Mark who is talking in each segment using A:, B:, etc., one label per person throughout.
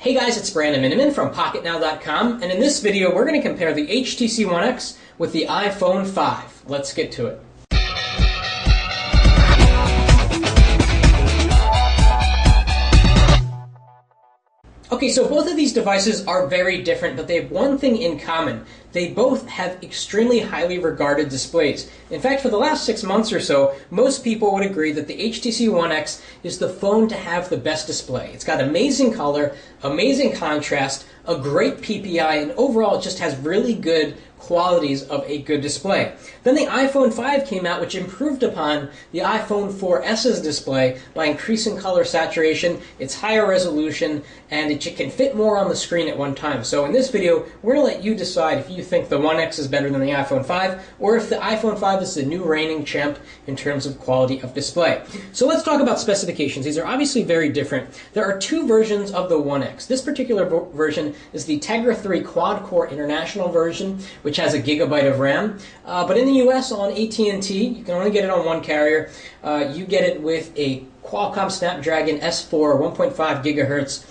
A: Hey guys, it's Brandon Miniman from PocketNow.com, and in this video we're going to compare the HTC One X with the iPhone 5. Let's get to it. Okay, so both of these devices are very different, but they have one thing in common. They both have extremely highly regarded displays. In fact, for the last 6 months or so, most people would agree that the HTC One X is the phone to have the best display. It's got amazing color, amazing contrast, a great PPI, and overall it just has really good qualities of a good display. Then the iPhone 5 came out, which improved upon the iPhone 4S's display by increasing color saturation, its higher resolution, and it can fit more on the screen at one time. So in this video, we're going to let you decide if you think the One X is better than the iPhone 5, or if the iPhone 5 is the new reigning champ in terms of quality of display. So let's talk about specifications. These are obviously very different. There are two versions of the One X. This particular version is the Tegra 3 quad-core international version, which has a gigabyte of RAM. But in the US on AT&T, you can only get it on one carrier. You get it with a Qualcomm Snapdragon S4 1.5 gigahertz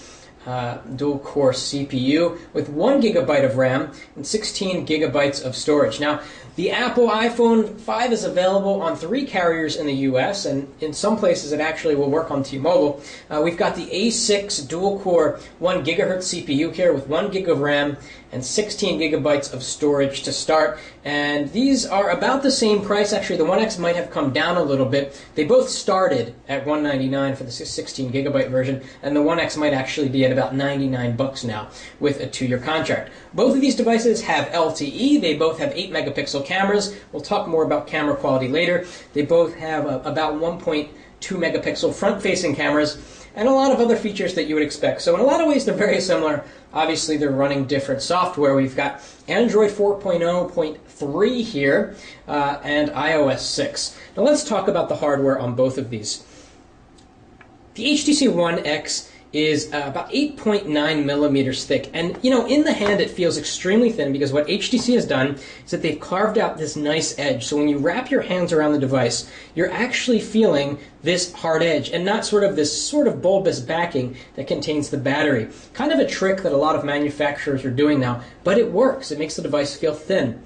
A: dual-core CPU with 1 gigabyte of RAM and 16 gigabytes of storage. Now, the Apple iPhone 5 is available on 3 carriers in the US, and in some places it actually will work on T-Mobile. We've got the A6 dual-core 1 gigahertz CPU here with 1 gig of RAM and 16 gigabytes of storage to start. And these are about the same price. Actually, the One X might have come down a little bit. They both started at $199 for the 16 gigabyte version, and the One X might actually be at about $99 now with a 2-year contract. Both of these devices have LTE. They both have 8 megapixel cameras. We'll talk more about camera quality later. They both have about 1.2 megapixel front-facing cameras and a lot of other features that you would expect. So in a lot of ways, they're very similar. Obviously, they're running different software. We've got Android 4.0.3 here and iOS 6. Now let's talk about the hardware on both of these. The HTC One X is about 8.9 millimeters thick. And, you know, in the hand it feels extremely thin because what HTC has done is that they've carved out this nice edge. So when you wrap your hands around the device, you're actually feeling this hard edge and not this sort of bulbous backing that contains the battery. Kind of a trick that a lot of manufacturers are doing now, but it works. It makes the device feel thin.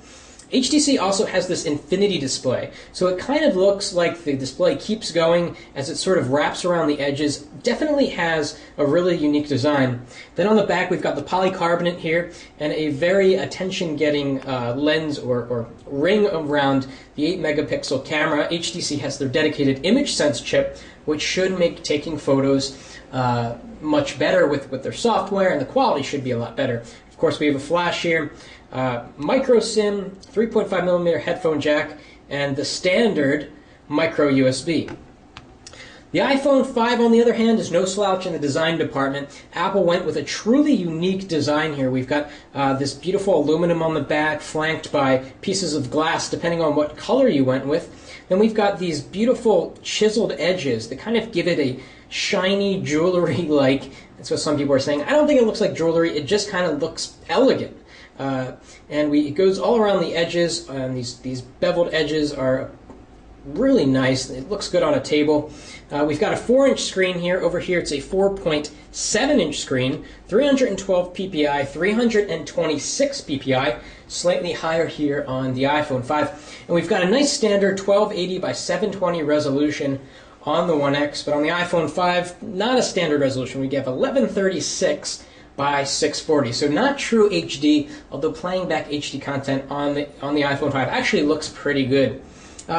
A: HTC also has this infinity display, so it kind of looks like the display keeps going as it sort of wraps around the edges. Definitely has a really unique design. Then on the back we've got the polycarbonate here and a very attention-getting lens or ring around the 8 megapixel camera. HTC has their dedicated image sense chip, which should make taking photos much better with their software, and the quality should be a lot better. Of course, we have a flash here, micro SIM, 3.5 millimeter headphone jack, and the standard micro USB. The iPhone 5, on the other hand, is no slouch in the design department. Apple went with a truly unique design here. We've got this beautiful aluminum on the back, flanked by pieces of glass, depending on what color you went with. Then we've got these beautiful chiseled edges that kind of give it a shiny jewelry-like. That's what some people are saying. I don't think it looks like jewelry. It just kind of looks elegant. It goes all around the edges, and these beveled edges are really nice. It looks good on a table. We've got a 4-inch screen here. Over here it's a 4.7-inch screen, 312 ppi, 326 ppi, slightly higher here on the iPhone 5. And we've got a nice standard 1280 by 720 resolution on the One X, but on the iPhone 5, not a standard resolution. We get 1136 by 640, so not true HD, although playing back HD content on the iPhone 5 actually looks pretty good.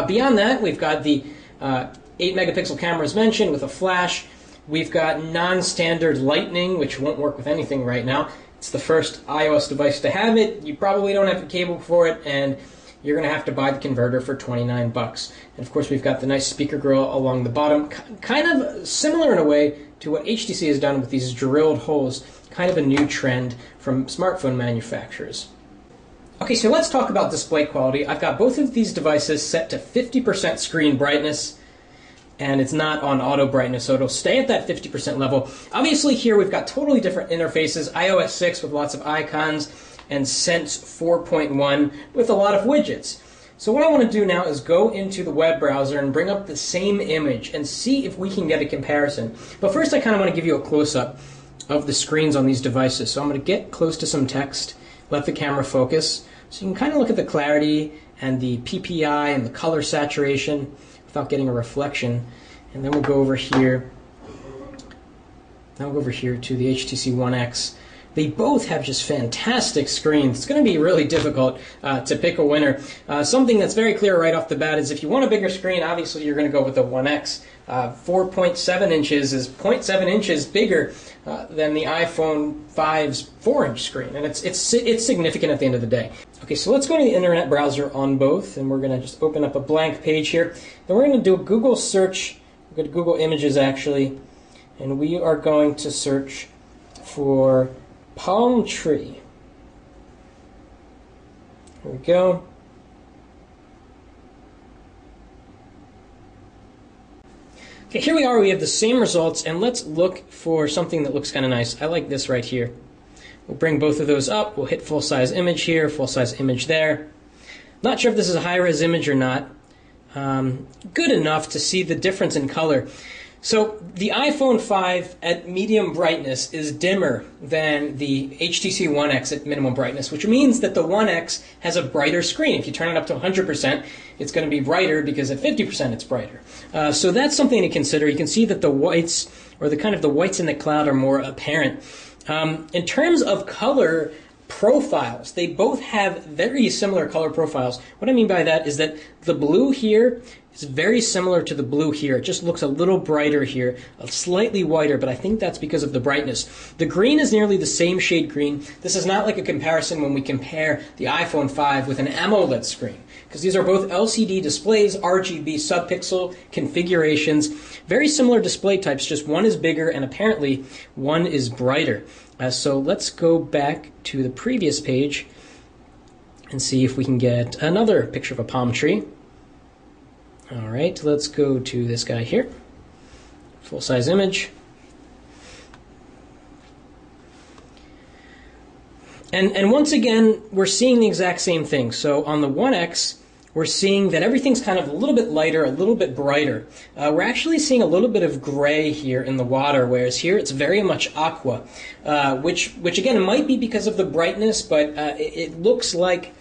A: Beyond that, we've got the 8 megapixel camera as mentioned with a flash. We've got non-standard lightning, which won't work with anything right now. It's the first iOS device to have it. You probably don't have a cable for it, and you're going to have to buy the converter for $29. And of course, we've got the nice speaker grill along the bottom, kind of similar in a way to what HTC has done with these drilled holes, kind of a new trend from smartphone manufacturers. Okay, so let's talk about display quality. I've got both of these devices set to 50% screen brightness, and it's not on auto brightness, so it'll stay at that 50% level. Obviously here we've got totally different interfaces, iOS 6 with lots of icons, and Sense 4.1 with a lot of widgets. So what I want to do now is go into the web browser and bring up the same image and see if we can get a comparison. But first I kind of want to give you a close-up. of the screens on these devices. So I'm going to get close to some text, let the camera focus, so you can kind of look at the clarity and the PPI and the color saturation without getting a reflection. And then we'll go over here. Now we'll go over here to the HTC One X. They both have just fantastic screens. It's going to be really difficult to pick a winner. Something that's very clear right off the bat is if you want a bigger screen, obviously you're going to go with the One X. 4.7 inches is 0.7 inches bigger than the iPhone 5's 4-inch screen, and it's significant at the end of the day. Okay, so let's go to the internet browser on both, and we're going to just open up a blank page here. Then we're going to do a Google search. We're going to Google Images, actually, and we are going to search for palm tree. Here we go. Okay, here we are. We have the same results, and let's look for something that looks kind of nice. I like this right here. We'll bring both of those up. We'll hit full-size image here, full-size image there. Not sure if this is a high-res image or not. Good enough to see the difference in color. So the iPhone 5 at medium brightness is dimmer than the HTC One X at minimum brightness, which means that the One X has a brighter screen. If you turn it up to 100%, it's going to be brighter because at 50% it's brighter. So that's something to consider. You can see that the whites, or the kind of the whites in the cloud, are more apparent. In terms of color profiles, they both have very similar color profiles. What I mean by that is that the blue here is very similar to the blue here. It just looks a little brighter here, slightly whiter, but I think that's because of the brightness. The green is nearly the same shade green. This is not like a comparison when we compare the iPhone 5 with an AMOLED screen, because these are both LCD displays, RGB subpixel configurations, very similar display types, just one is bigger and apparently one is brighter. So let's go back to the previous page and see if we can get another picture of a palm tree. All right, let's go to this guy here. Full-size image. And once again, we're seeing the exact same thing. So on the One X, we're seeing that everything's kind of a little bit lighter, a little bit brighter. We're actually seeing a little bit of gray here in the water, whereas here it's very much aqua, which again might be because of the brightness, but it looks like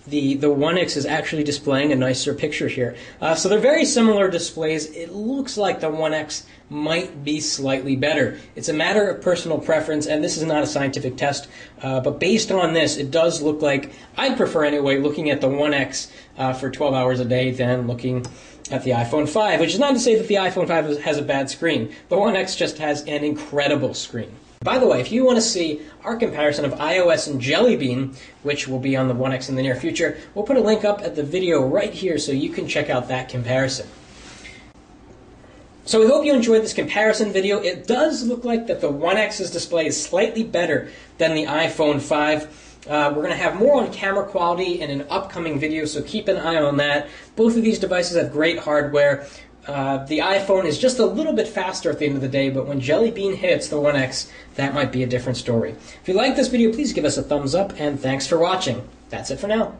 A: the One X is actually displaying a nicer picture here. So they're very similar displays. It looks like the One X might be slightly better. It's a matter of personal preference, and this is not a scientific test, but based on this, it does look like, I'd prefer anyway, looking at the One X for 12 hours a day than looking at the iPhone 5, which is not to say that the iPhone 5 has a bad screen. The One X just has an incredible screen. By the way, if you want to see our comparison of iOS and Jelly Bean, which will be on the One X in the near future, we'll put a link up at the video right here so you can check out that comparison. So we hope you enjoyed this comparison video. It does look like that the One X's display is slightly better than the iPhone 5. We're going to have more on camera quality in an upcoming video, so keep an eye on that. Both of these devices have great hardware. The iPhone is just a little bit faster at the end of the day, but when Jelly Bean hits the One X, that might be a different story. If you like this video, please give us a thumbs up, and thanks for watching. That's it for now.